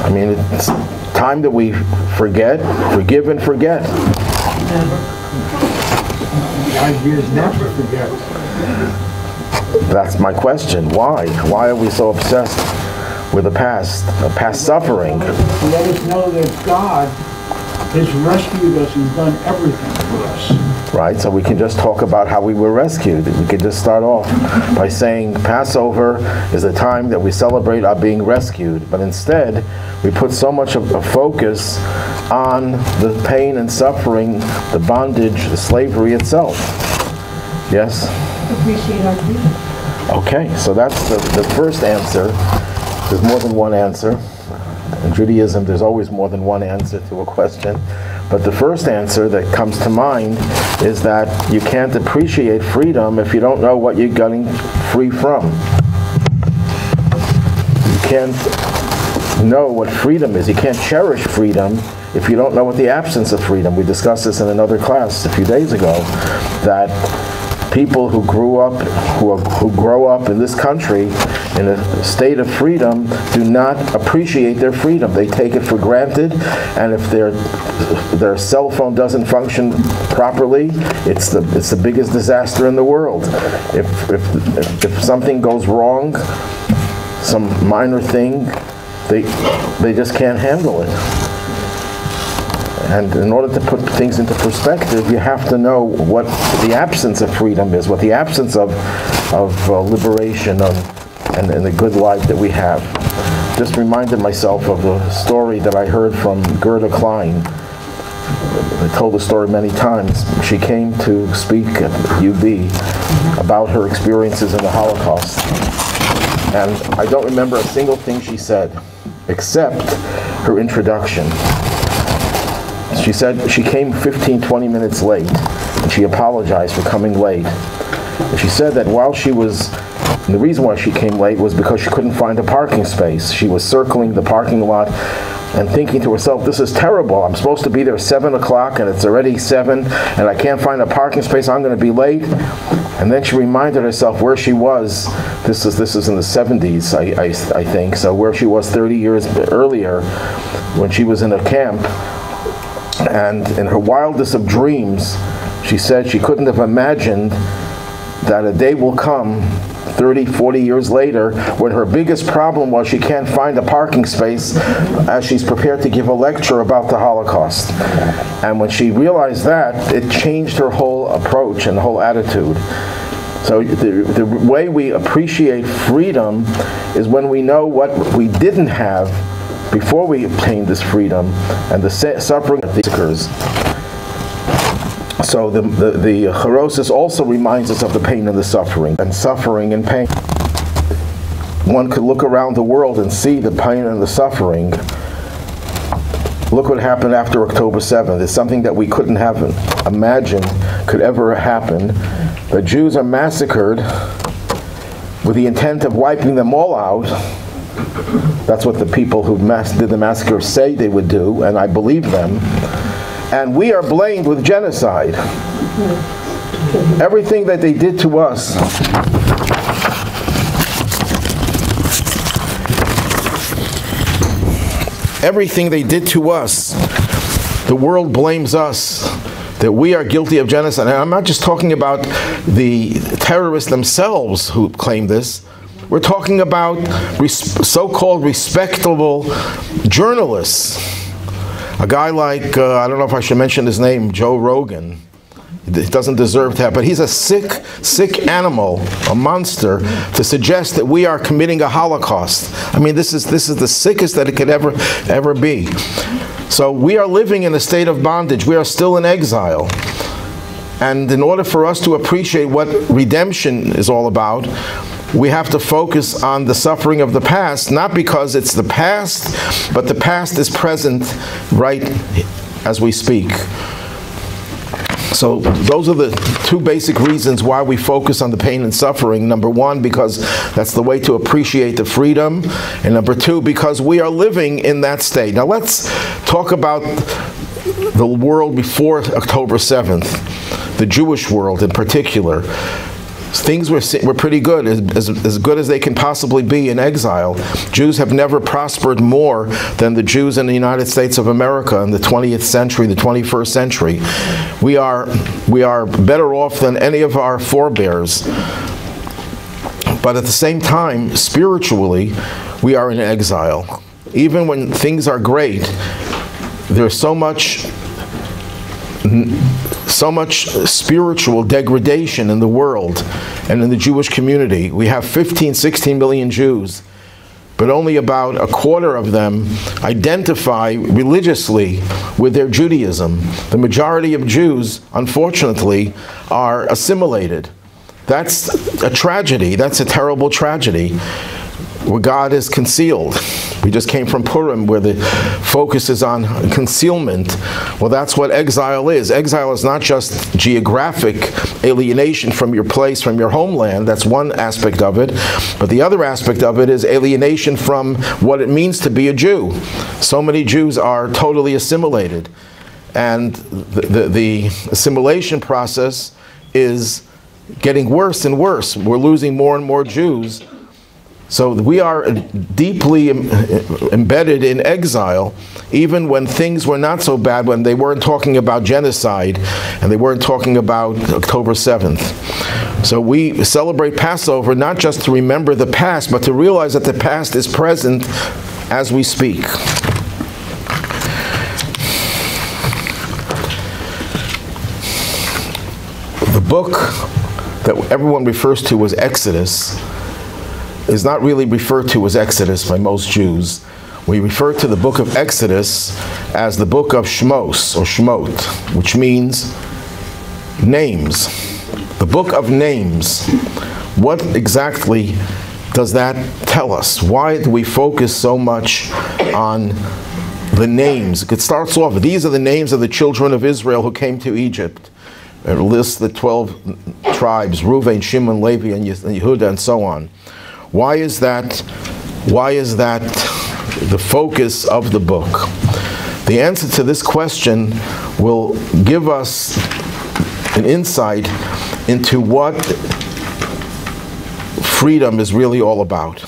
I mean, it's time that we forget, forgive and forget. The idea is not to forget. That's my question. Why? Why are we so obsessed with the past suffering? Let us know that God has rescued us and done everything for us. Right, so we can just talk about how we were rescued. We could just start off by saying Passover is a time that we celebrate our being rescued, but instead we put so much of a focus on the pain and suffering, the bondage, the slavery itself. Yes? Appreciate our freedom. Okay, so that's the first answer. There's more than one answer. In Judaism, there's always more than one answer to a question. But the first answer that comes to mind is that you can't appreciate freedom if you don't know what you're getting free from. You can't know what freedom is. You can't cherish freedom if you don't know what the absence of freedom. We discussed this in another class a few days ago, that people who grew up, who grow up in this country in a state of freedom do not appreciate their freedom. They take it for granted, and if their cell phone doesn't function properly, it's the biggest disaster in the world. If something goes wrong, some minor thing, they just can't handle it. And in order to put things into perspective, you have to know what the absence of freedom is, what the absence of liberation and the good life that we have. Just reminded myself of a story that I heard from Gerda Klein. I told the story many times. She came to speak at UB about her experiences in the Holocaust. And I don't remember a single thing she said, except her introduction. She said she came 15, 20 minutes late, and she apologized for coming late. And she said that while she was, and the reason why she came late was because she couldn't find a parking space. She was circling the parking lot and thinking to herself, this is terrible. I'm supposed to be there 7 o'clock and it's already 7 and I can't find a parking space. I'm going to be late. And then she reminded herself where she was. This is in the 70s, I think. So where she was 30 years earlier when she was in a camp. And in her wildest of dreams, she said she couldn't have imagined that a day will come 30, 40 years later when her biggest problem was she can't find a parking space as she's prepared to give a lecture about the Holocaust. And when she realized that, it changed her whole approach and whole attitude. So the way we appreciate freedom is when we know what we didn't have before we obtained this freedom and the suffering of these occurs. So the Charosis also reminds us of the pain and the suffering, and pain. One could look around the world and see the pain and the suffering. Look what happened after October 7th. It's something that we couldn't have imagined could ever happen. The Jews are massacred with the intent of wiping them all out. That's what the people who did the massacre say they would do, and I believe them. And we are blamed with genocide. Everything that they did to us, the world blames us, that we are guilty of genocide. And I'm not just talking about the terrorists themselves who claim this. We're talking about so-called respectable journalists. A guy like, I don't know if I should mention his name, Joe Rogan. He doesn't deserve to have, but he's a sick animal, a monster, to suggest that we are committing a Holocaust. I mean, this is the sickest that it could ever be. So we are living in a state of bondage. We are still in exile. And in order for us to appreciate what redemption is all about, we have to focus on the suffering of the past, not because it's the past, but the past is present right as we speak. So those are the two basic reasons why we focus on the pain and suffering. Number one, because that's the way to appreciate the freedom. And number two, because we are living in that state. Now let's talk about the world before October 7th, the Jewish world in particular. Things were pretty good, as good as they can possibly be in exile. Jews have never prospered more than the Jews in the United States of America in the 20th century, the 21st century. We are better off than any of our forebears. But at the same time, spiritually, we are in exile. Even when things are great, there's so much spiritual degradation in the world and in the Jewish community. We have 15, 16 million Jews, but only about a quarter of them identify religiously with their Judaism. The majority of Jews, unfortunately, are assimilated. That's a tragedy. That's a terrible tragedy, where God is concealed. We just came from Purim, where the focus is on concealment. Well, that's what exile is. Exile is not just geographic alienation from your place, from your homeland. That's one aspect of it. But the other aspect of it is alienation from what it means to be a Jew. So many Jews are totally assimilated. And the assimilation process is getting worse and worse. We're losing more and more Jews. So we are deeply embedded in exile, even when things were not so bad, when they weren't talking about genocide and they weren't talking about October 7th. So we celebrate Passover not just to remember the past, but to realize that the past is present as we speak. The book that everyone refers to as Exodus is not really referred to as Exodus by most Jews. We refer to the book of Exodus as the book of Shmos, or Shmot, which means names. The book of names. What exactly does that tell us? Why do we focus so much on the names? It starts off, these are the names of the children of Israel who came to Egypt. It lists the 12 tribes, Reuven, Shimon, Levi, and Yehuda, and so on. Why is that the focus of the book? The answer to this question will give us an insight into what freedom is really all about.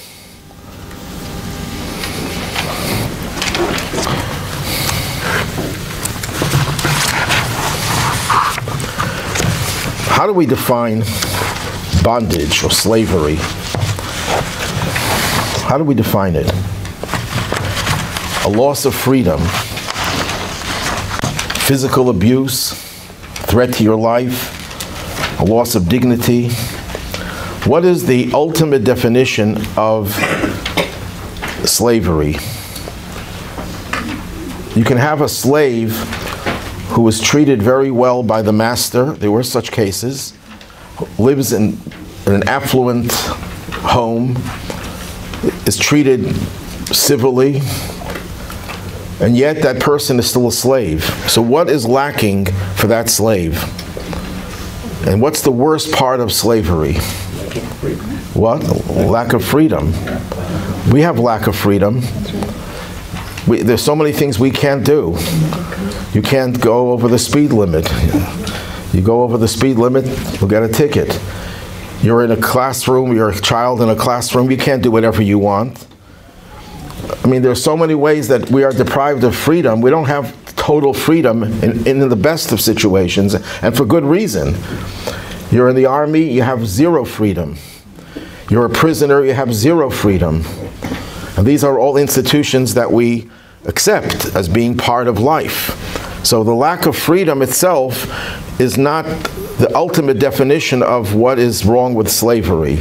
How do we define bondage or slavery? How do we define it? A loss of freedom, physical abuse, threat to your life, a loss of dignity. What is the ultimate definition of slavery? You can have a slave who was treated very well by the master. There were such cases. Lives in an affluent home, is treated civilly, and yet that person is still a slave. So what is lacking for that slave? And what's the worst part of slavery? What? Lack of freedom. We have lack of freedom. There's so many things we can't do. You can't go over the speed limit. You go over the speed limit, you'll get a ticket. You're in a classroom, you're a child in a classroom, you can't do whatever you want. I mean, there's so many ways that we are deprived of freedom. We don't have total freedom in the best of situations, and for good reason. You're in the army, you have zero freedom. You're a prisoner, you have zero freedom. And these are all institutions that we accept as being part of life. So the lack of freedom itself is not the ultimate definition of what is wrong with slavery.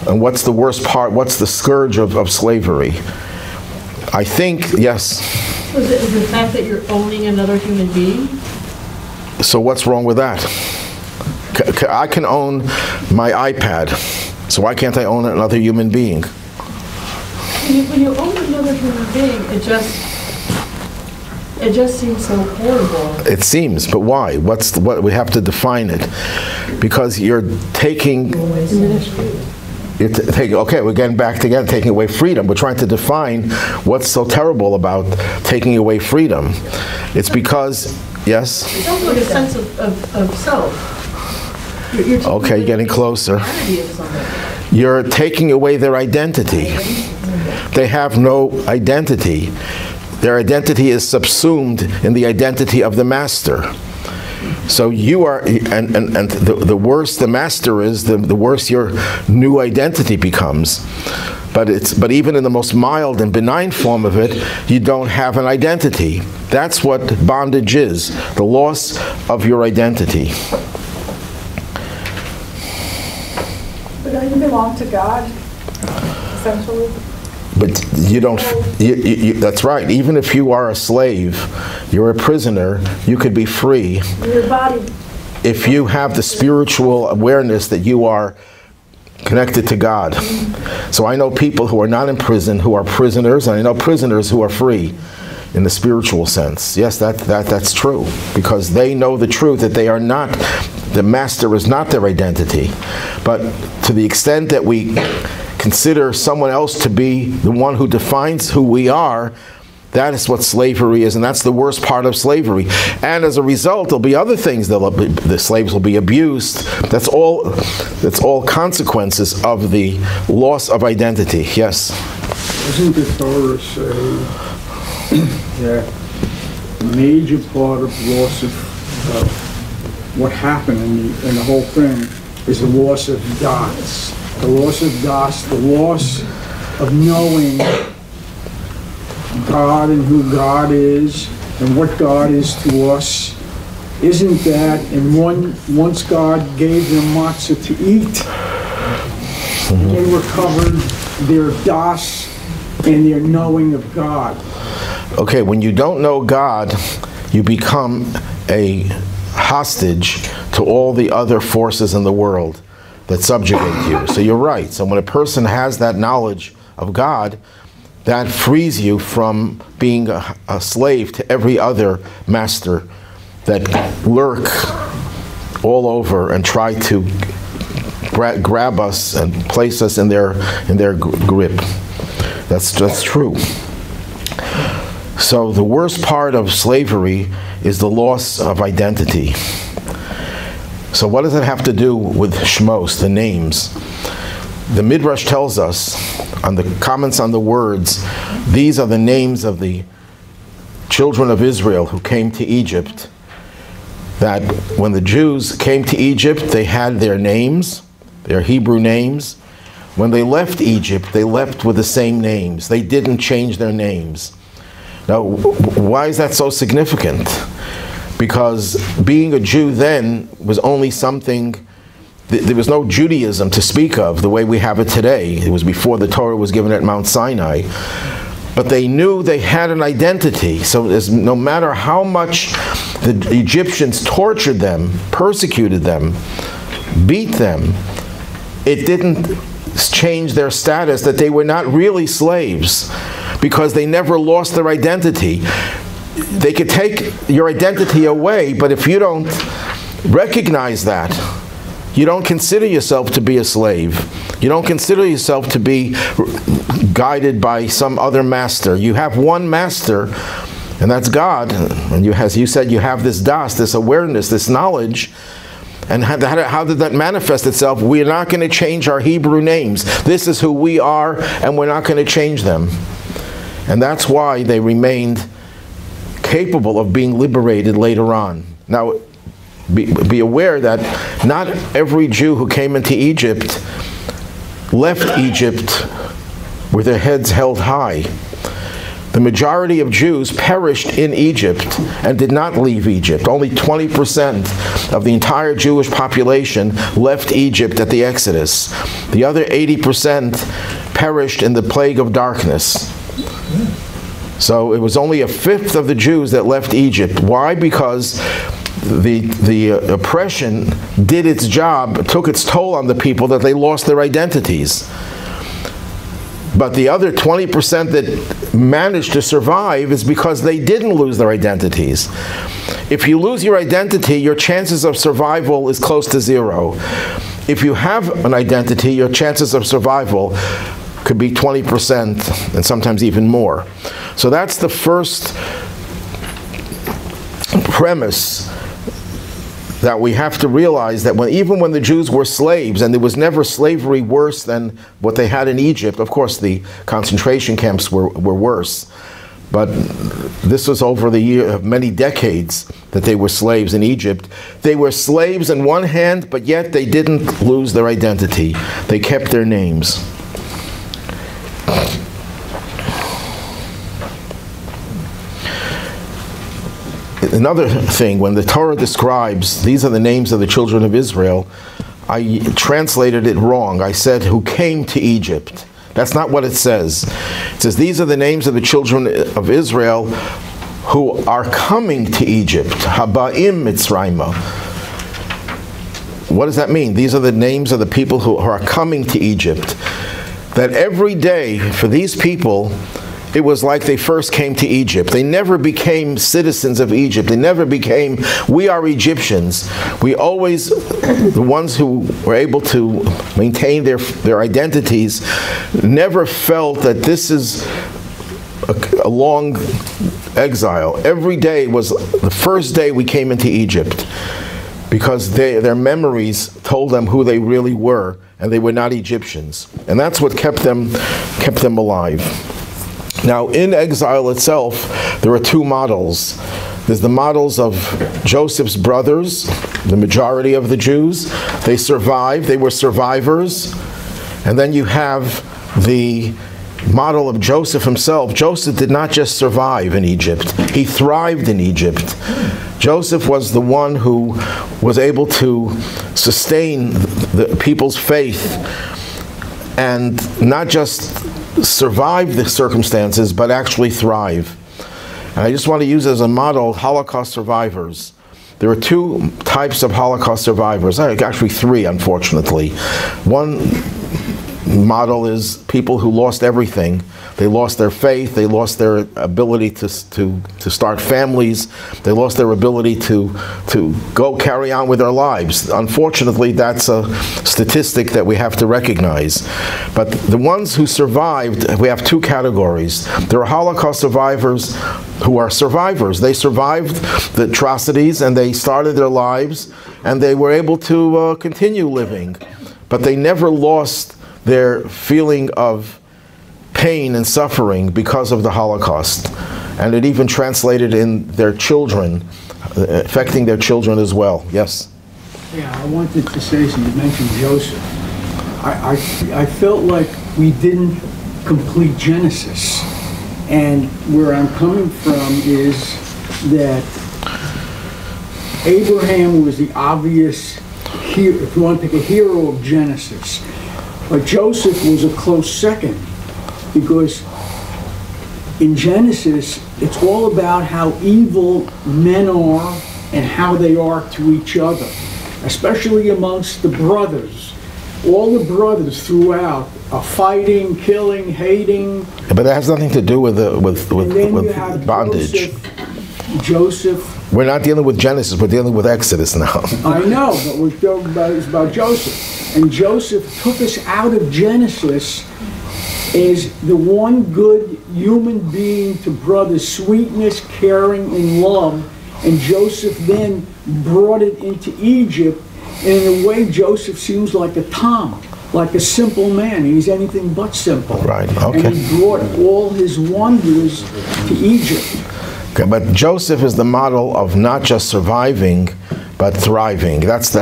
And what's the worst part, what's the scourge of slavery? I think, yes? So is the fact that you're owning another human being? So what's wrong with that? I can own my iPad, so why can't I own another human being? When you own another human being, it just seems so horrible. It seems, but why? What we have to define it, because you're taking. Okay, we're getting back together, taking away freedom. We're trying to define what's so terrible about taking away freedom. It's because, yes? It's also like a sense of self. Okay, getting closer. You're taking away their identity. They have no identity. Their identity is subsumed in the identity of the master. So you are, and the worse the master is, the worse your new identity becomes. But even in the most mild and benign form of it, you don't have an identity. That's what bondage is, the loss of your identity. But don't you belong to God, essentially? But you don't, that's right. Even if you are a slave, you're a prisoner, you could be free. Your body. If you have the spiritual awareness that you are connected to God. So I know people who are not in prison who are prisoners, and I know prisoners who are free in the spiritual sense. Yes, that's true, because they know the truth that they are not, the master is not their identity. But to the extent that we consider someone else to be the one who defines who we are, that is what slavery is, and that's the worst part of slavery. And as a result, there'll be other things. The slaves will be abused. That's all consequences of the loss of identity. Yes? Doesn't the Torah say that a major part of loss of what happened in the whole thing is the loss of Das? The loss of Das, the loss of knowing God and who God is and what God is to us. Isn't that, and once God gave them matzah to eat, they recovered their Das and their knowing of God. Okay, when you don't know God, you become a hostage to all the other forces in the world that subjugate you. So you're right. So when a person has that knowledge of God, that frees you from being a slave to every other master that lurk all over and try to grab us and place us in their grip. That's true. So the worst part of slavery is the loss of identity. So what does it have to do with Shmos, the names? The Midrash tells us, on the comments on the words, these are the names of the children of Israel who came to Egypt, that when the Jews came to Egypt, they had their names, their Hebrew names. When they left Egypt, they left with the same names. They didn't change their names. Now, why is that so significant? Because being a Jew then was only something, there was no Judaism to speak of the way we have it today. It was before the Torah was given at Mount Sinai. But they knew they had an identity. So no matter how much the Egyptians tortured them, persecuted them, beat them, it didn't change their status that they were not really slaves, because they never lost their identity. They could take your identity away, but if you don't recognize that, you don't consider yourself to be a slave. You don't consider yourself to be guided by some other master. You have one master, and that's God. And you, as you said, you have this das, this awareness, this knowledge. And how did that manifest itself? We're not going to change our Hebrew names. This is who we are, and we're not going to change them. And that's why they remained capable of being liberated later on. Now, be aware that not every Jew who came into Egypt left Egypt with their heads held high. The majority of Jews perished in Egypt and did not leave Egypt. Only 20% of the entire Jewish population left Egypt at the Exodus. The other 80% perished in the plague of darkness. So it was only a fifth of the Jews that left Egypt. Why? Because the oppression did its job, took its toll on the people, that they lost their identities. But the other 20% that managed to survive is because they didn't lose their identities. If you lose your identity, your chances of survival is close to zero. If you have an identity, your chances of survival could be 20% and sometimes even more. So that's the first premise that we have to realize that even when the Jews were slaves, and there was never slavery worse than what they had in Egypt. Of course, the concentration camps were worse. But this was over the year of many decades that they were slaves in Egypt. They were slaves in one hand, but yet they didn't lose their identity. They kept their names. Another thing, when the Torah describes, these are the names of the children of Israel, I translated it wrong. I said, who came to Egypt. That's not what it says. It says, these are the names of the children of Israel who are coming to Egypt. Haba'im Mitzrayma. What does that mean? These are the names of the people who are coming to Egypt. That every day for these people, it was like they first came to Egypt. They never became citizens of Egypt. They never became, we are Egyptians. We always, the ones who were able to maintain their identities, never felt that this is a long exile. Every day was the first day we came into Egypt, because their memories told them who they really were, and they were not Egyptians. And that's what kept them alive. Now, in exile itself, there are two models. There's the models of Joseph's brothers, the majority of the Jews. They survived, they were survivors. And then you have the model of Joseph himself. Joseph did not just survive in Egypt, he thrived in Egypt. Joseph was the one who was able to sustain the people's faith and not just survive the circumstances, but actually thrive. And I just want to use as a model Holocaust survivors. There are two types of Holocaust survivors, actually three, unfortunately. One model is people who lost everything. They lost their faith, they lost their ability to start families, they lost their ability to go carry on with their lives. Unfortunately, that's a statistic that we have to recognize. But the ones who survived, we have two categories. There are Holocaust survivors who are survivors. They survived the atrocities and they started their lives and they were able to continue living. But they never lost their feeling of pain and suffering because of the Holocaust. And it even translated in their children, affecting their children as well. Yes? Yeah, I wanted to say, so you mentioned Joseph. I felt like we didn't complete Genesis. And where I'm coming from is that Abraham was the obvious hero, if you want to pick a hero of Genesis. But Joseph was a close second, because in Genesis, it's all about how evil men are and how they are to each other, especially amongst the brothers. All the brothers throughout are fighting, killing, hating. Yeah, but that has nothing to do with bondage. Joseph. We're not dealing with Genesis, we're dealing with Exodus now. I know, but we're talking about Joseph. And Joseph took us out of Genesis as the one good human being to brothers, sweetness, caring, and love. And Joseph then brought it into Egypt. And in a way, Joseph seems like a Tom, like a simple man. He's anything but simple. Right, okay. And he brought all his wonders to Egypt. Okay, but Joseph is the model of not just surviving, but thriving. That's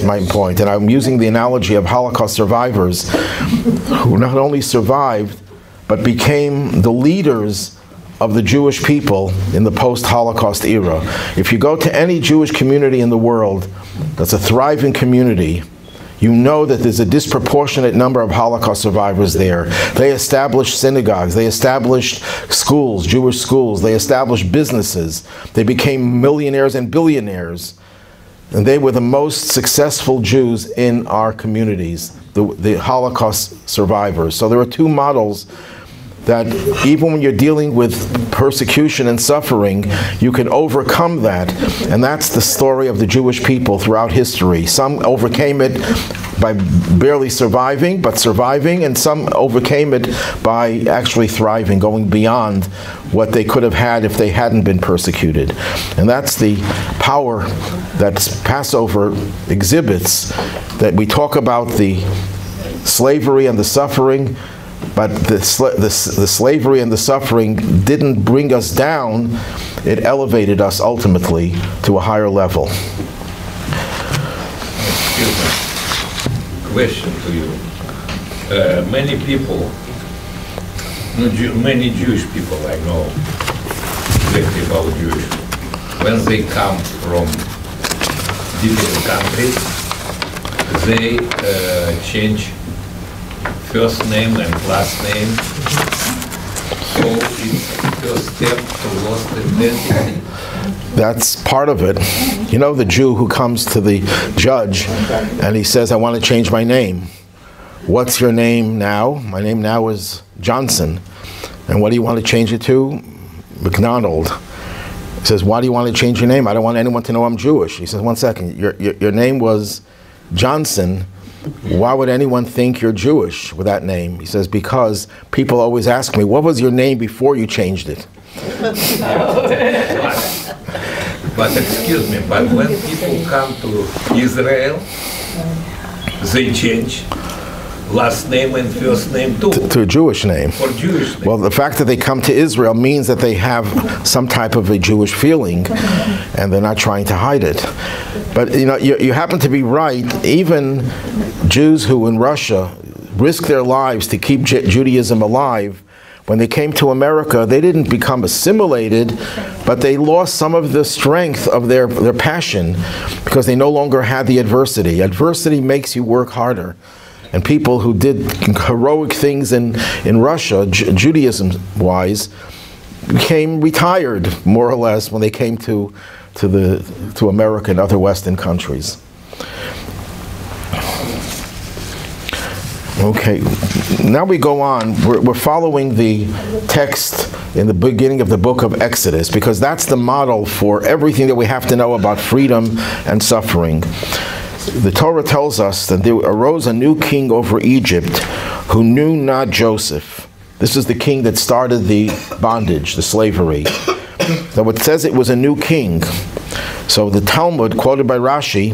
my point. And I'm using the analogy of Holocaust survivors who not only survived, but became the leaders of the Jewish people in the post-Holocaust era. If you go to any Jewish community in the world that's a thriving community, you know that there's a disproportionate number of Holocaust survivors there. They established synagogues, they established schools, Jewish schools, they established businesses, they became millionaires and billionaires. And they were the most successful Jews in our communities, the Holocaust survivors. So there are two models that even when you're dealing with persecution and suffering, you can overcome that. And that's the story of the Jewish people throughout history. Some overcame it by barely surviving, but surviving, and some overcame it by actually thriving, going beyond what they could have had if they hadn't been persecuted. And that's the power that Passover exhibits, that we talk about the slavery and the suffering, but the slavery and the suffering didn't bring us down, it elevated us ultimately to a higher level. Question to you. Many people, many Jewish people I know, exactly about Jewish, when they come from different countries, they change first name and last name. So it's first step to lost identity. That's part of it. You know the Jew who comes to the judge and he says, I want to change my name. What's your name now? My name now is Johnson. And what do you want to change it to? McDonald. He says, why do you want to change your name? I don't want anyone to know I'm Jewish. He says, one second, your name was Johnson. Why would anyone think you're Jewish with that name? He says, because people always ask me, what was your name before you changed it? But excuse me, but when people come to Israel, they change last name and first name too. To a Jewish name. For Jewish name. Well, the fact that they come to Israel means that they have some type of a Jewish feeling, and they're not trying to hide it. But you know, you happen to be right. Even Jews who in Russia risked their lives to keep Judaism alive, when they came to America, they didn't become assimilated, but they lost some of the strength of their passion because they no longer had the adversity. Adversity makes you work harder. And people who did heroic things in Russia, Judaism-wise, became retired, more or less, when they came to America and other Western countries. Okay, now we go on. We're following the text in the beginning of the book of Exodus, because that's the model for everything that we have to know about freedom and suffering. The Torah tells us that there arose a new king over Egypt who knew not Joseph. This is the king that started the bondage, the slavery. So it says it was a new king. So the Talmud, quoted by Rashi,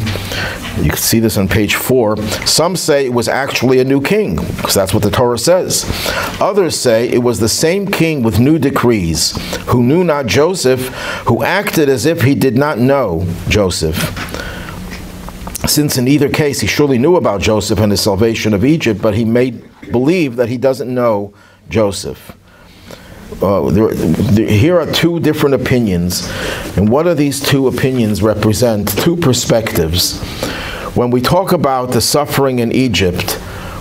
you can see this on page 4, some say it was actually a new king, because that's what the Torah says. Others say it was the same king with new decrees, who knew not Joseph, who acted as if he did not know Joseph. Since in either case he surely knew about Joseph and the salvation of Egypt, but he made believe that he doesn't know Joseph. Here are two different opinions, and what do these two opinions represent? Two perspectives. When we talk about the suffering in Egypt,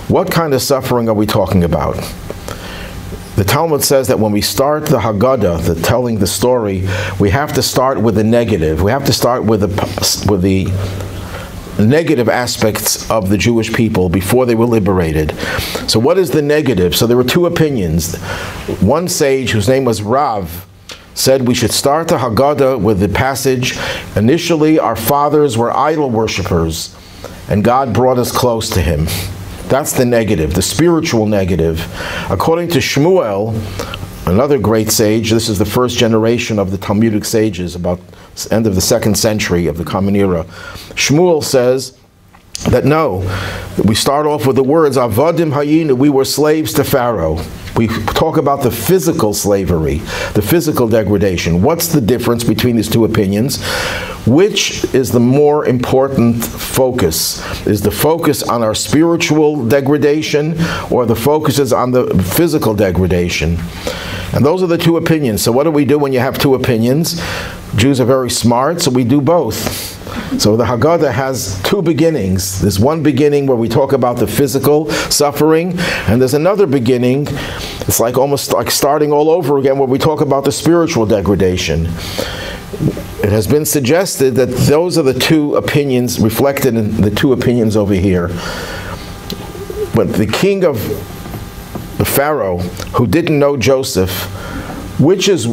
what kind of suffering are we talking about? The Talmud says that when we start the Haggadah, telling the story, we have to start with the negative. We have to start with the negative aspects of the Jewish people before they were liberated. So what is the negative? So there were two opinions. One sage, whose name was Rav, said we should start the Haggadah with the passage, initially our fathers were idol worshippers, and God brought us close to him. That's the negative, the spiritual negative. According to Shmuel, another great sage, this is the first generation of the Talmudic sages, about the end of the 2nd century of the Common Era. Shmuel says that no, we start off with the words, Avadim Hayinu, we were slaves to Pharaoh. We talk about the physical slavery, the physical degradation. What's the difference between these two opinions? Which is the more important focus? Is the focus on our spiritual degradation, or the focus is on the physical degradation? And those are the two opinions. So what do we do when you have two opinions? Jews are very smart, so we do both. So the Haggadah has two beginnings. There's one beginning where we talk about the physical suffering, and there's another beginning, it's like almost like starting all over again, where we talk about the spiritual degradation. It has been suggested that those are the two opinions reflected in the two opinions over here. But the Pharaoh, who didn't know Joseph, which is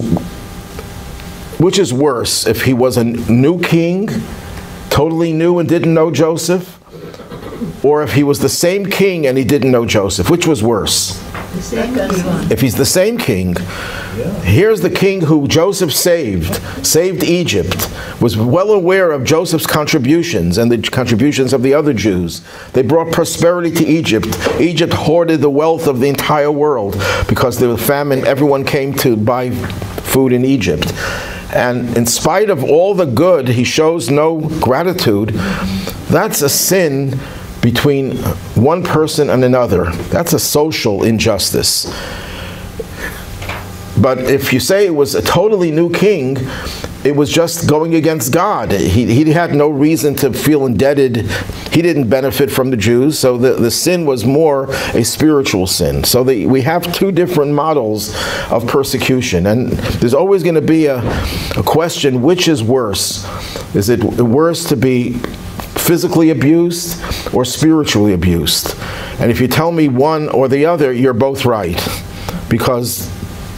worse, if he was a new king, totally new and didn't know Joseph, or if he was the same king and he didn't know Joseph? Which was worse? The same king. If he's the same king, here's the king who Joseph saved Egypt, was well aware of Joseph's contributions and the contributions of the other Jews. They brought prosperity to Egypt. Egypt hoarded the wealth of the entire world because there was famine. Everyone came to buy food in Egypt. And in spite of all the good, he shows no gratitude. That's a sin between one person and another. That's a social injustice. But if you say it was a totally new king, it was just going against God. He had no reason to feel indebted. He didn't benefit from the Jews, so the sin was more a spiritual sin. So we have two different models of persecution, and there's always going to be a question, which is worse? Is it worse to be physically abused or spiritually abused? And if you tell me one or the other, you're both right, because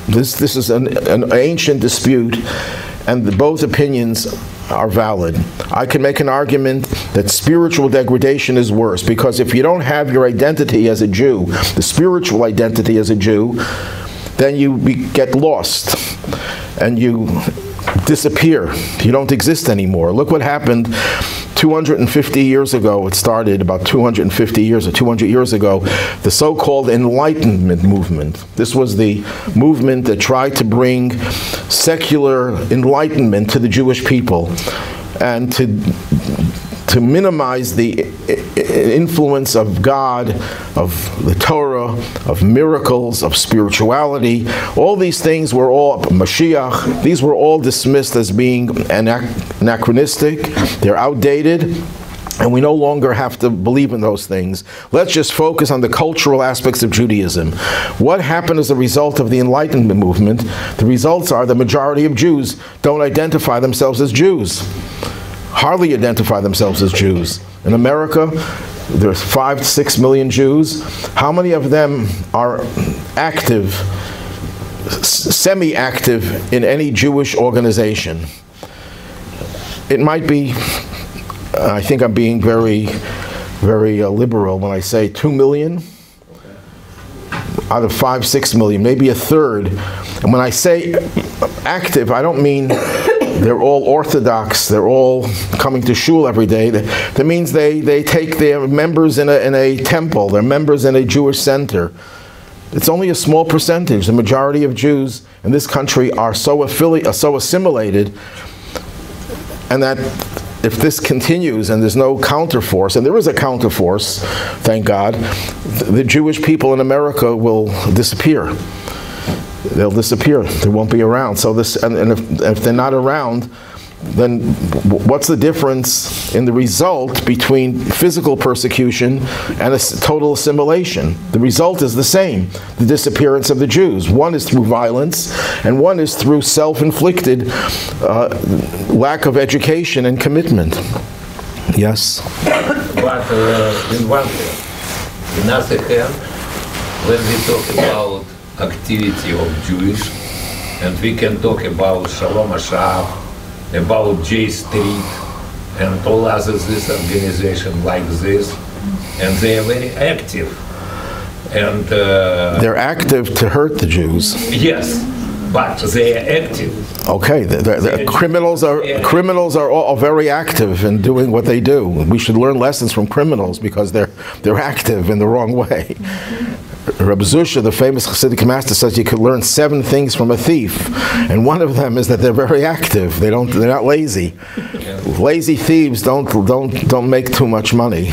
this is an ancient dispute, and both opinions are valid. I can make an argument that spiritual degradation is worse, because if you don't have your identity as a Jew, the spiritual identity as a Jew, then you get lost and you disappear. You don't exist anymore. Look what happened 250 years ago. It started about 250 years or 200 years ago, the so-called Enlightenment movement. This was the movement that tried to bring secular enlightenment to the Jewish people and to minimize the influence of God, of the Torah, of miracles, of spirituality. All these things were all, Mashiach, these were all dismissed as being anachronistic, they're outdated, and we no longer have to believe in those things. Let's just focus on the cultural aspects of Judaism. What happened as a result of the Enlightenment movement? The results are the majority of Jews don't identify themselves as Jews. Hardly identify themselves as Jews. In America, there's 5 to 6 million Jews. How many of them are active, semi-active in any Jewish organization? It might be, I think I'm being very, very liberal when I say 2 million out of 5, 6 million, maybe a third. And when I say active, I don't mean they're all Orthodox, they're all coming to shul every day. That means they take their members in a temple, they're members in a Jewish center. It's only a small percentage. The majority of Jews in this country are so assimilated, and that if this continues and there's no counterforce, and there is a counterforce, thank God, the Jewish people in America will disappear. They'll disappear. They won't be around. So this, and if they're not around, then what's the difference in the result between physical persecution and a total assimilation? The result is the same, the disappearance of the Jews. One is through violence, and one is through self-inflicted lack of education and commitment. Yes? But in one hand, in other hand, when we talk about activity of Jewish, and we can talk about Shalom Ashab, about J Street, and all others, this organization like this, and they are very active. And they're active to hurt the Jews. Yes, but they are active. Okay, criminals are all very active in doing what they do. We should learn lessons from criminals because they're active in the wrong way. Rabbi Zusha, the famous Hasidic master, says you could learn 7 things from a thief, and one of them is that they're very active. They're not lazy. Lazy thieves don't make too much money.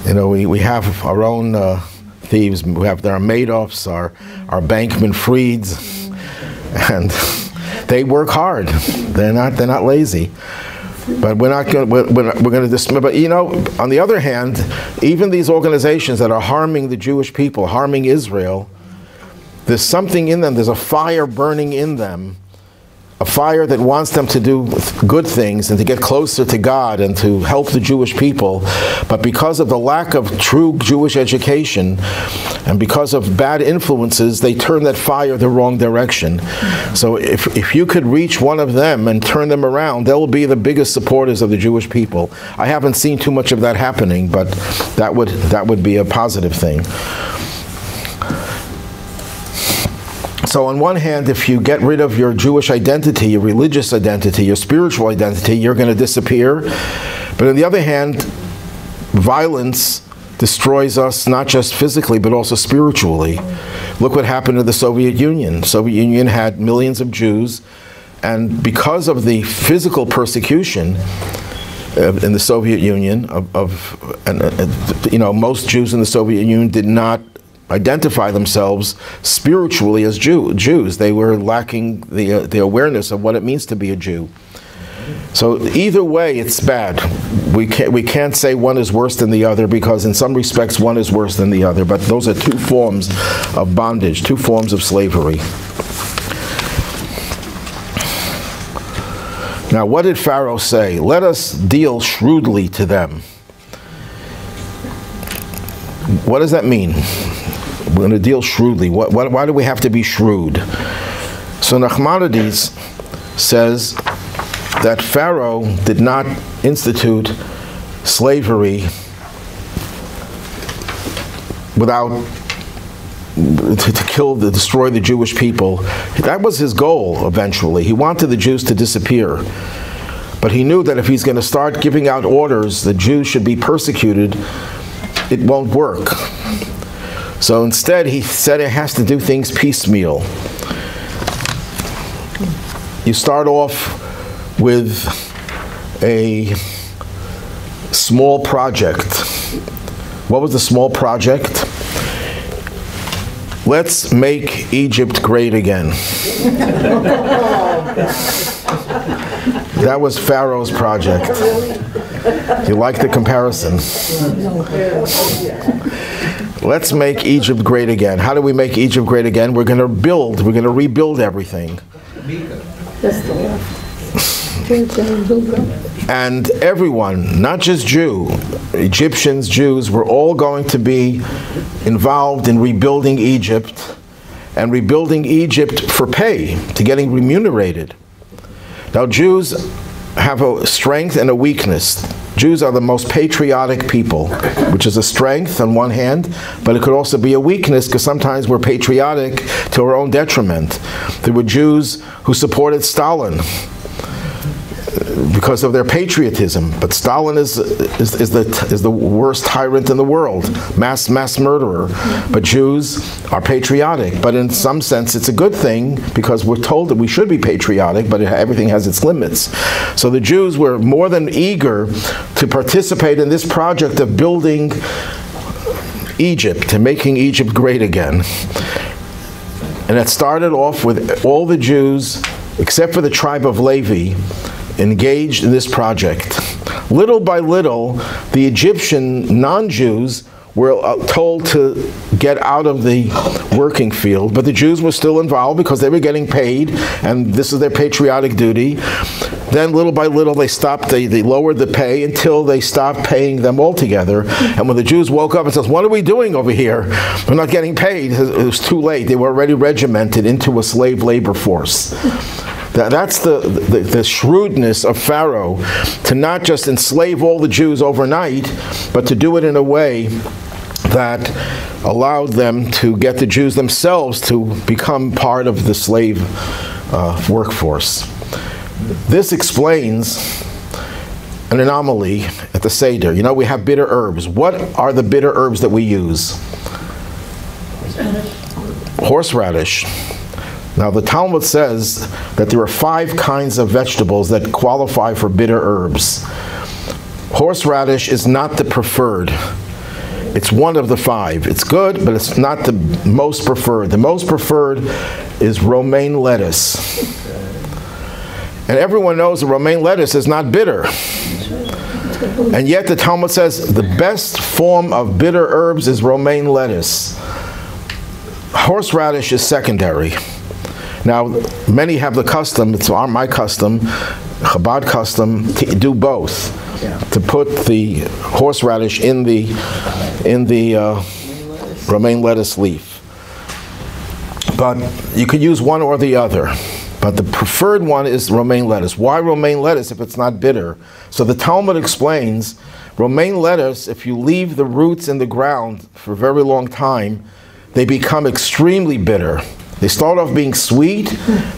You know, we have our own thieves. There are Madoffs, our Bankman-Frieds, and they work hard. They're not lazy. But we're going to dismiss. But you know, on the other hand, even these organizations that are harming the Jewish people, harming Israel, there's something in them. There's a fire burning in them a fire that wants them to do good things and to get closer to God and to help the Jewish people, but because of the lack of true Jewish education and because of bad influences, they turn that fire the wrong direction. So if you could reach one of them and turn them around, they'll be the biggest supporters of the Jewish people. I haven't seen too much of that happening, but that would be a positive thing. So on one hand, if you get rid of your Jewish identity, your religious identity, your spiritual identity, you're going to disappear. But on the other hand, violence destroys us not just physically, but also spiritually. Look what happened to the Soviet Union. The Soviet Union had millions of Jews, and because of the physical persecution in the Soviet Union, most Jews in the Soviet Union did not identify themselves spiritually as Jews. They were lacking the awareness of what it means to be a Jew. So either way, it's bad. We can't say one is worse than the other, because in some respects one is worse than the other. But those are two forms of bondage, two forms of slavery. Now, what did Pharaoh say? Let us deal shrewdly to them. What does that mean? We're going to deal shrewdly. Why do we have to be shrewd? So Nachmanides says that Pharaoh did not institute slavery to destroy the Jewish people. That was his goal eventually. He wanted the Jews to disappear. But he knew that if he's going to start giving out orders that Jews should be persecuted, it won't work. So instead, he said it has to do things piecemeal. You start off with a small project. What was the small project? Let's make Egypt great again. That was Pharaoh's project. You like the comparison? Let's make Egypt great again. How do we make Egypt great again? We're going to rebuild everything. And everyone, not just Egyptians, Jews, were all going to be involved in rebuilding Egypt, and rebuilding Egypt for pay, to getting remunerated. Now, Jews have a strength and a weakness. Jews are the most patriotic people, which is a strength on one hand, but it could also be a weakness because sometimes we're patriotic to our own detriment. There were Jews who supported Stalin because of their patriotism, but Stalin is the worst tyrant in the world, mass murderer. But Jews are patriotic, but in some sense it's a good thing because we're told that we should be patriotic, but everything has its limits. So the Jews were more than eager to participate in this project of building Egypt and making Egypt great again. And it started off with all the Jews, except for the tribe of Levi, engaged in this project. Little by little, the Egyptian non-Jews were told to get out of the working field, but the Jews were still involved because they were getting paid, and this is their patriotic duty. Then little by little they lowered the pay until they stopped paying them altogether. And when the Jews woke up and said, "What are we doing over here? We're not getting paid," it was too late. They were already regimented into a slave labor force. That's the shrewdness of Pharaoh, to not just enslave all the Jews overnight, but to do it in a way that allowed them to get the Jews themselves to become part of the slave workforce. This explains an anomaly at the Seder. You know, we have bitter herbs. What are the bitter herbs that we use? Horseradish. Now, the Talmud says that there are 5 kinds of vegetables that qualify for bitter herbs. Horseradish is not the preferred. It's one of the 5. It's good, but it's not the most preferred. The most preferred is romaine lettuce. And everyone knows that romaine lettuce is not bitter. And yet the Talmud says the best form of bitter herbs is romaine lettuce. Horseradish is secondary. Now, many have the custom, it's my custom, Chabad custom, to do both. To put the horseradish in the romaine lettuce leaf. But you could use one or the other. But the preferred one is romaine lettuce. Why romaine lettuce if it's not bitter? So the Talmud explains, romaine lettuce, if you leave the roots in the ground for a very long time, they become extremely bitter. They start off being sweet,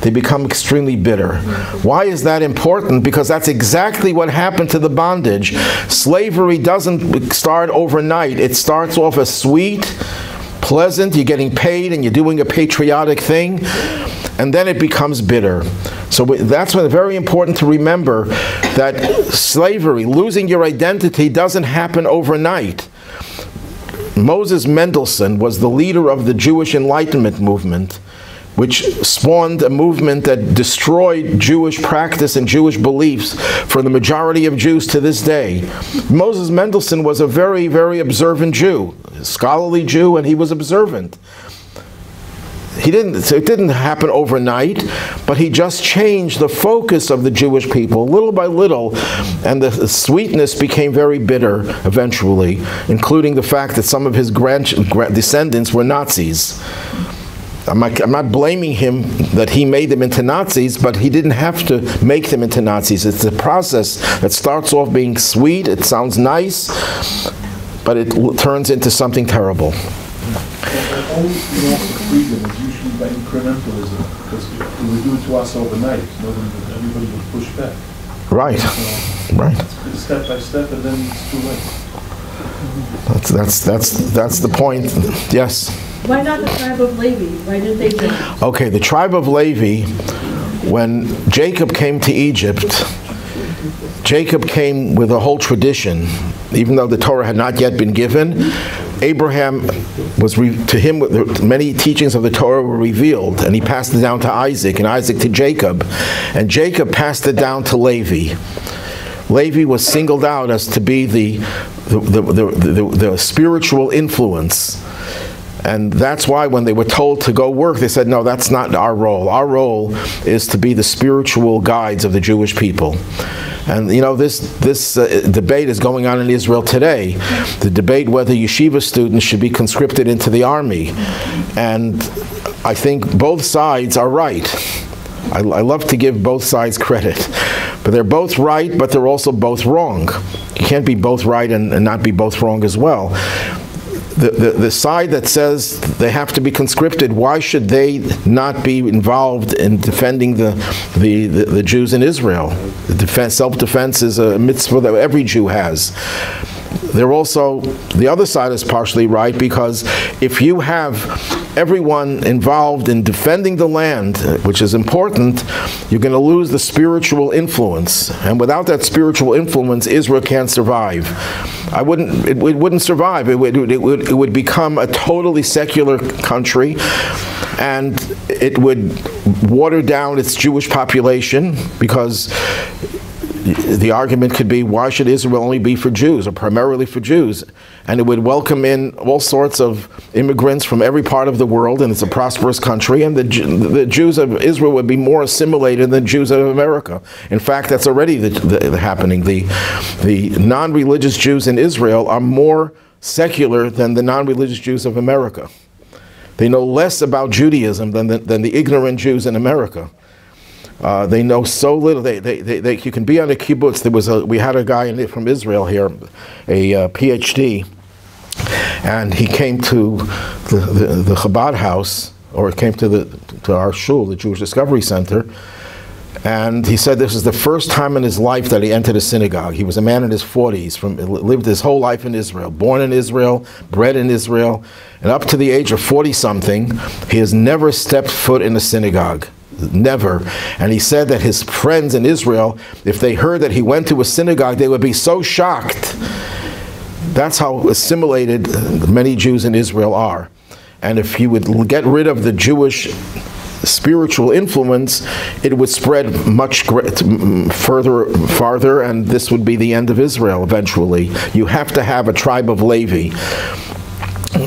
they become extremely bitter. Why is that important? Because that's exactly what happened to the bondage. Slavery doesn't start overnight. It starts off as sweet, pleasant, you're getting paid and you're doing a patriotic thing, and then it becomes bitter. So that's very important to remember, that slavery, losing your identity, doesn't happen overnight. Moses Mendelssohn was the leader of the Jewish Enlightenment movement, which spawned a movement that destroyed Jewish practice and Jewish beliefs for the majority of Jews to this day. Moses Mendelssohn was a very, very observant Jew, a scholarly Jew, and he was observant. It didn't happen overnight, but he just changed the focus of the Jewish people little by little, and the sweetness became very bitter eventually, including the fact that some of his descendants were Nazis. I'm not blaming him that he made them into Nazis, but he didn't have to make them into Nazis. It's a process that starts off being sweet, it sounds nice, but it turns into something terrible. The only loss of freedom is usually by incrementalism, because if we would do it to us overnight, everybody would push back. Right, so right. It's step by step, and then it's too late. That's the point. Yes. Why not the tribe of Levi? Why didn't they join? Okay, the tribe of Levi, when Jacob came to Egypt, Jacob came with a whole tradition. Even though the Torah had not yet been given, Abraham to him, many teachings of the Torah were revealed, and he passed it down to Isaac, and Isaac to Jacob, and Jacob passed it down to Levi. Levi was singled out as to be the spiritual influence. And that's why when they were told to go work, they said, no, that's not our role. Our role is to be the spiritual guides of the Jewish people. And you know, this debate is going on in Israel today. The debate whether yeshiva students should be conscripted into the army. And I think both sides are right. I love to give both sides credit. But they're both right, but they're also both wrong. You can't be both right and not be both wrong as well. The side that says they have to be conscripted, why should they not be involved in defending the Jews in Israel? Self-defense is a mitzvah that every Jew has. They're also, the other side is partially right, because if you have everyone involved in defending the land, which is important, you're going to lose the spiritual influence. And without that spiritual influence, Israel can't survive. It wouldn't survive. It would become a totally secular country, and it would water down its Jewish population, because the argument could be, why should Israel only be for Jews, or primarily for Jews? And it would welcome in all sorts of immigrants from every part of the world, and it's a prosperous country, and the Jews of Israel would be more assimilated than Jews of America. In fact, that's already happening. The non-religious Jews in Israel are more secular than the non-religious Jews of America. They know less about Judaism than the ignorant Jews in America. They know so little. You can be on a kibbutz. We had a guy from Israel here, a PhD, and he came to the Chabad house, or came to our shul, the Jewish Discovery Center, and he said this is the first time in his life that he entered a synagogue. He was a man in his 40s, lived his whole life in Israel, born in Israel, bred in Israel, and up to the age of 40-something, he has never stepped foot in a synagogue. Never. And he said that his friends in Israel, if they heard that he went to a synagogue, they would be so shocked. That's how assimilated many Jews in Israel are. And if he would get rid of the Jewish spiritual influence, it would spread much farther, and this would be the end of Israel eventually. You have to have a tribe of Levi.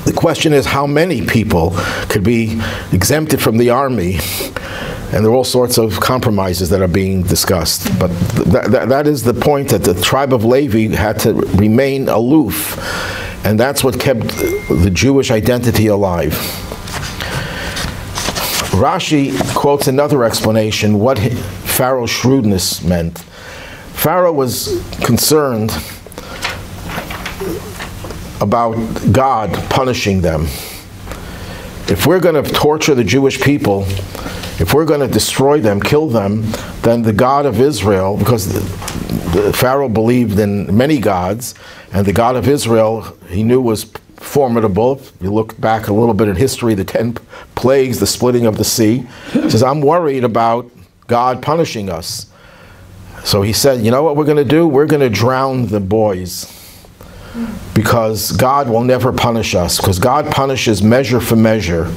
The question is, how many people could be exempted from the army And there are all sorts of compromises that are being discussed. But that is the point, that the tribe of Levi had to remain aloof. And that's what kept the Jewish identity alive. Rashi quotes another explanation, what Pharaoh's shrewdness meant. Pharaoh was concerned about God punishing them. If we're going to torture the Jewish people, if we're going to destroy them, kill them, then the God of Israel, because the Pharaoh believed in many gods, and the God of Israel he knew was formidable. If you look back a little bit in history, the 10 plagues, the splitting of the sea. He says, I'm worried about God punishing us. So he said, you know what we're going to do? We're going to drown the boys, because God will never punish us, because God punishes measure for measure.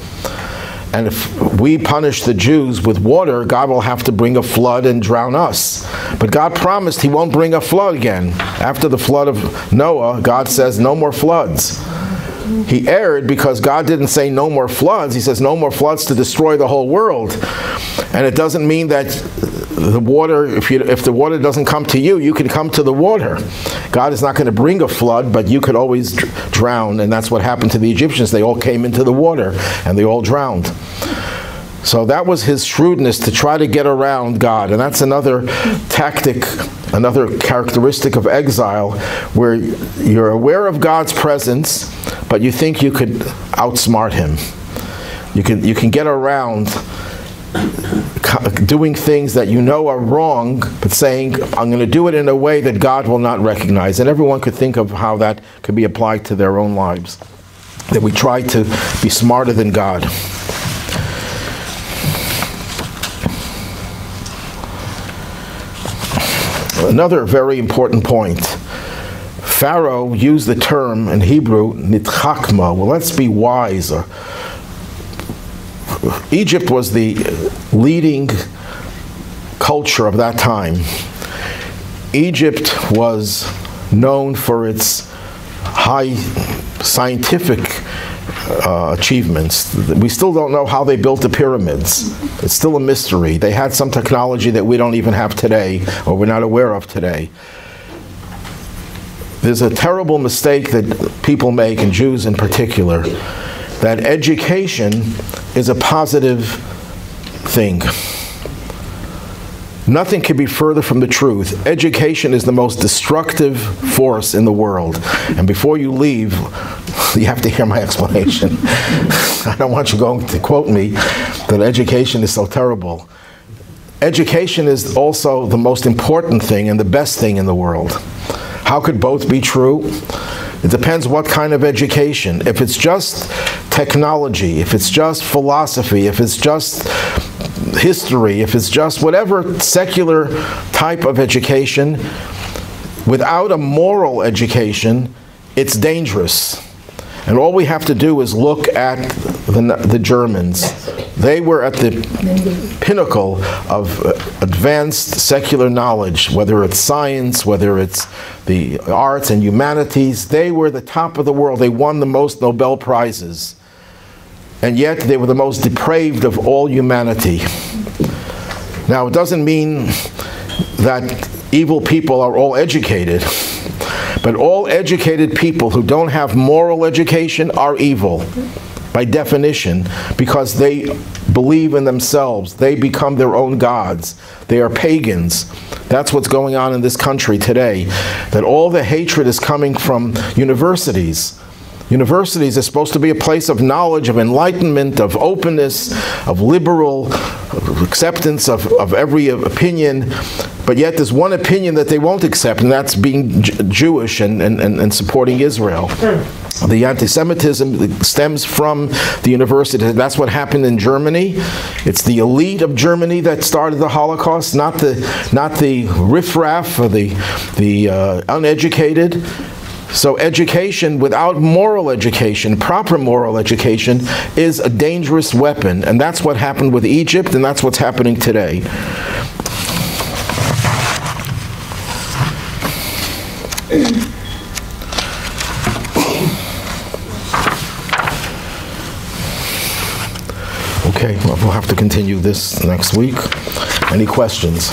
And if we punish the Jews with water, God will have to bring a flood and drown us. But God promised he won't bring a flood again. After the flood of Noah, God says no more floods. He erred because God didn't say no more floods. He says no more floods to destroy the whole world. And it doesn't mean that the water, if the water doesn't come to you, you can come to the water. God is not going to bring a flood, but you could always drown. And that's what happened to the Egyptians. They all came into the water and they all drowned. So that was his shrewdness, to try to get around God. And that's another tactic, another characteristic of exile, where you're aware of God's presence, but you think you could outsmart him. You can get around doing things that you know are wrong, but saying, I'm going to do it in a way that God will not recognize. And everyone could think of how that could be applied to their own lives, that we try to be smarter than God. Another very important point. Pharaoh used the term in Hebrew, nitchakma. Well, let's be wise. Egypt was the leading culture of that time. Egypt was known for its high scientific achievements. We still don't know how they built the pyramids. It's still a mystery. They had some technology that we don't even have today, or we're not aware of today. There's a terrible mistake that people make, and Jews in particular, that education is a positive thing. Nothing could be further from the truth. Education is the most destructive force in the world. And before you leave, you have to hear my explanation. I don't want you going to quote me that education is so terrible. Education is also the most important thing and the best thing in the world. How could both be true? It depends what kind of education. If it's just technology, if it's just philosophy, if it's just history, if it's just whatever secular type of education, without a moral education, it's dangerous. And all we have to do is look at the Germans. They were at the pinnacle of advanced secular knowledge, whether it's science, whether it's the arts and humanities. They were the top of the world. They won the most Nobel Prizes. And yet they were the most depraved of all humanity. Now, it doesn't mean that evil people are all educated. But all educated people who don't have moral education are evil, by definition, because they believe in themselves. They become their own gods. They are pagans. That's what's going on in this country today, that all the hatred is coming from universities. Universities are supposed to be a place of knowledge, of enlightenment, of openness, of liberal acceptance of every opinion. But yet there's one opinion that they won't accept, and that's being Jewish and supporting Israel. The anti-Semitism stems from the university. That's what happened in Germany. It's the elite of Germany that started the Holocaust, not the riffraff or the uneducated. So education without moral education, proper moral education, is a dangerous weapon. And that's what happened with Egypt, and that's what's happening today. Okay, well, we'll have to continue this next week. Any questions?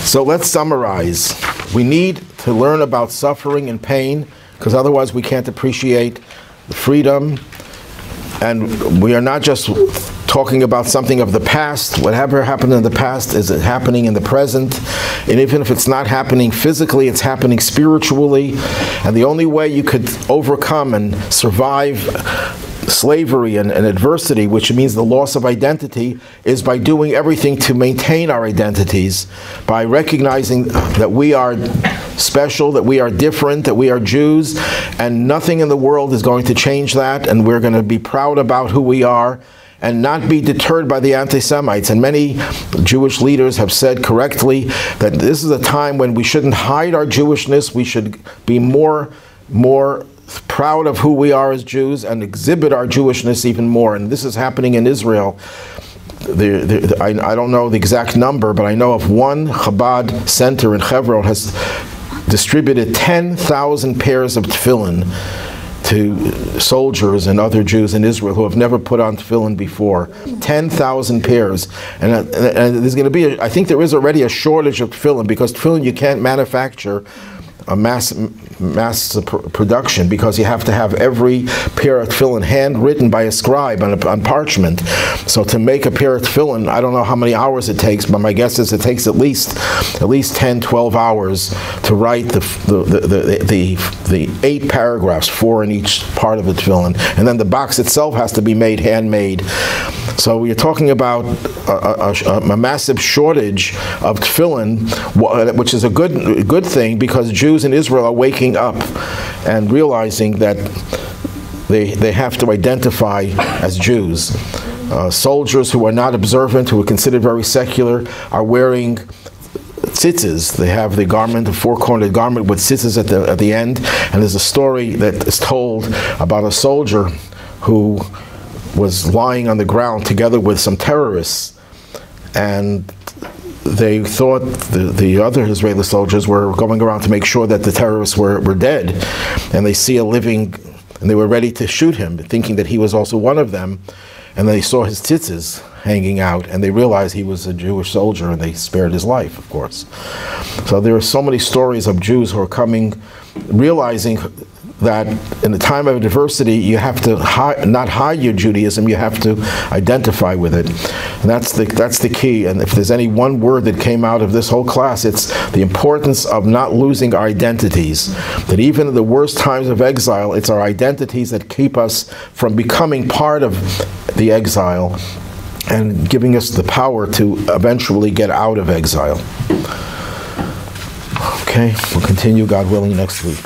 So let's summarize. We need to learn about suffering and pain, because otherwise we can't appreciate freedom. And we are not just talking about something of the past. Whatever happened in the past is happening in the present. And even if it's not happening physically, it's happening spiritually. And the only way you could overcome and survive slavery and adversity, which means the loss of identity, is by doing everything to maintain our identities, by recognizing that we are special, that we are different, that we are Jews, and nothing in the world is going to change that, and we're going to be proud about who we are and not be deterred by the anti-Semites. And many Jewish leaders have said correctly that this is a time when we shouldn't hide our Jewishness, we should be more proud of who we are as Jews and exhibit our Jewishness even more. And this is happening in Israel. I don't know the exact number, but I know of one Chabad center in Hebron has distributed 10,000 pairs of tefillin to soldiers and other Jews in Israel who have never put on tefillin before. 10,000 pairs. And there's going to be, I think there is already a shortage of tefillin, because tefillin you can't manufacture a mass production, because you have to have every pair of tefillin handwritten by a scribe on parchment. So to make a pair of tefillin, I don't know how many hours it takes, but my guess is it takes at least 10, 12 hours to write the 8 paragraphs, 4 in each part of the tefillin, and then the box itself has to be made handmade. So you're talking about a massive shortage of tefillin, which is a good thing, because Jews in Israel are waking up and realizing that they have to identify as Jews. Soldiers who are not observant, who are considered very secular, are wearing tzitzis. They have the garment, a four-cornered garment with tzitzis at the end. And there's a story that is told about a soldier who was lying on the ground together with some terrorists, and they thought the other Israeli soldiers were going around to make sure that the terrorists were dead, and they see a living, and they were ready to shoot him, thinking that he was also one of them, and they saw his tzitzis hanging out, and they realized he was a Jewish soldier, and they spared his life, of course. So there are so many stories of Jews who are coming, realizing that in the time of adversity, you have to not hide your Judaism, you have to identify with it. And that's the key. And if there's any one word that came out of this whole class, it's the importance of not losing our identities. That even in the worst times of exile, it's our identities that keep us from becoming part of the exile and giving us the power to eventually get out of exile. Okay, we'll continue, God willing, next week.